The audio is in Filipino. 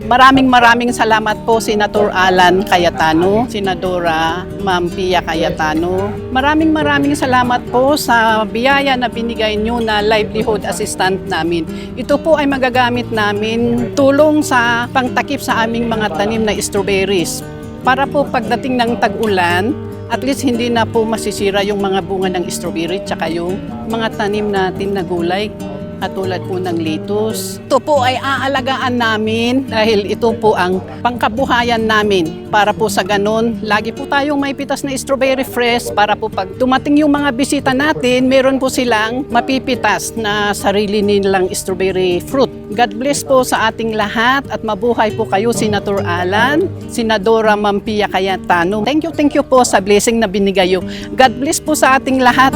Maraming salamat po Senator Alan Cayetano, Senadora Ma'am Pia Cayetano. Maraming salamat po sa biyaya na binigay nyo na livelihood assistant namin. Ito po ay magagamit namin tulong sa pangtakip sa aming mga tanim na strawberries. Para po pagdating ng tag-ulan, at least hindi na po masisira yung mga bunga ng strawberry tsaka yung mga tanim natin na gulay. Katulad po ng lettuce. Ito po ay aalagaan namin dahil ito po ang pangkabuhayan namin. Para po sa ganun, lagi po tayong may pitas na strawberry fresh para po pag dumating yung mga bisita natin, meron po silang mapipitas na sarili nilang strawberry fruit. God bless po sa ating lahat at mabuhay po kayo, Senator Alan, Senadora Ma'am Pia Cayetano. Thank you po sa blessing na binigay nyo. God bless po sa ating lahat.